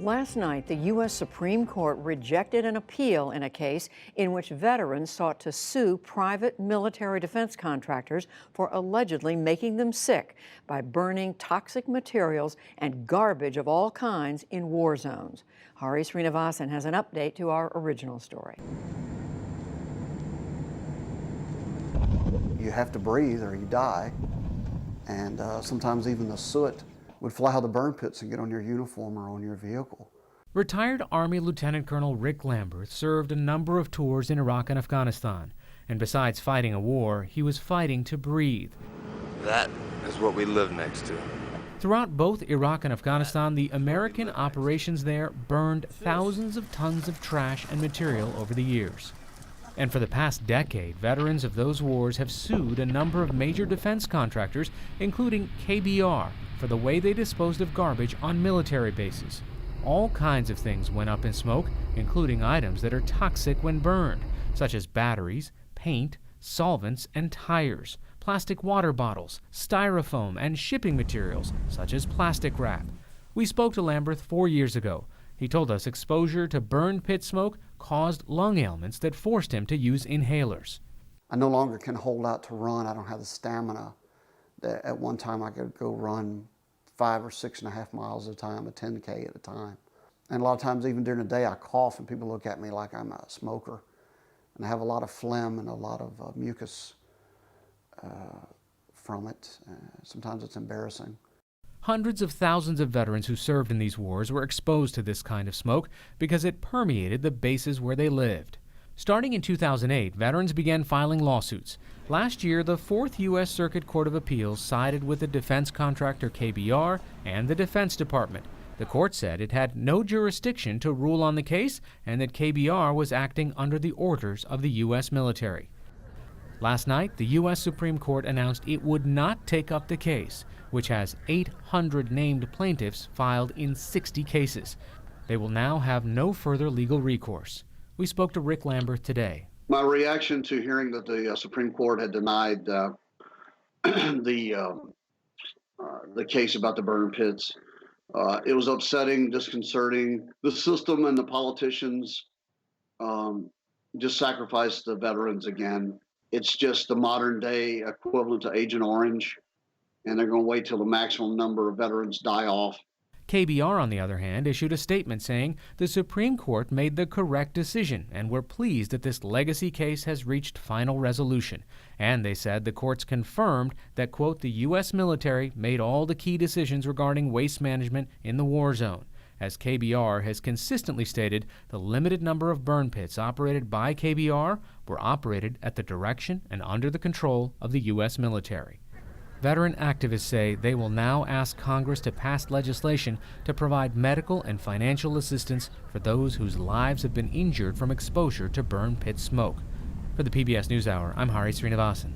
Last night, the U.S. Supreme Court rejected an appeal in a case in which veterans sought to sue private military defense contractors for allegedly making them sick by burning toxic materials and garbage of all kinds in war zones. Hari Srinivasan has an update to our original story. You have to breathe or you die, and sometimes even the soot would fly out of the burn pits and get on your uniform or on your vehicle. Retired Army Lieutenant Colonel Rick Lamberth served a number of tours in Iraq and Afghanistan, and besides fighting a war, he was fighting to breathe. That is what we live next to. Throughout both Iraq and Afghanistan, the American operations there burned thousands of tons of trash and material over the years. And for the past decade, veterans of those wars have sued a number of major defense contractors, including KBR, for the way they disposed of garbage on military bases. All kinds of things went up in smoke, including items that are toxic when burned, such as batteries, paint, solvents, and tires, plastic water bottles, styrofoam, and shipping materials, such as plastic wrap. We spoke to Lamberth 4 years ago. He told us exposure to burn pit smoke caused lung ailments that forced him to use inhalers. I no longer can hold out to run. I don't have the stamina. At one time I could go run 5 or 6.5 miles at a time, a 10K at a time. And a lot of times even during the day I cough and people look at me like I'm a smoker. And I have a lot of phlegm and a lot of mucus from it. Sometimes it's embarrassing. Hundreds of thousands of veterans who served in these wars were exposed to this kind of smoke because it permeated the bases where they lived. Starting in 2008, veterans began filing lawsuits. Last year, the 4th U.S. Circuit Court of Appeals sided with the defense contractor KBR and the Defense Department. The court said it had no jurisdiction to rule on the case and that KBR was acting under the orders of the U.S. military. Last night, the U.S. Supreme Court announced it would not take up the case, which has 800 named plaintiffs filed in 60 cases. They will now have no further legal recourse. We spoke to Rick Lamberth today. My reaction to hearing that the Supreme Court had denied the case about the burn pits, it was upsetting, disconcerting. The system and the politicians just sacrificed the veterans again. It's just the modern day equivalent to Agent Orange, and they're going to wait till the maximum number of veterans die off. KBR, on the other hand, issued a statement saying the Supreme Court made the correct decision and we're pleased that this legacy case has reached final resolution. And they said the courts confirmed that, quote, the U.S. military made all the key decisions regarding waste management in the war zone. As KBR has consistently stated, the limited number of burn pits operated by KBR were operated at the direction and under the control of the U.S. military. Veteran activists say they will now ask Congress to pass legislation to provide medical and financial assistance for those whose lives have been injured from exposure to burn pit smoke. For the PBS NewsHour, I'm Hari Srinivasan.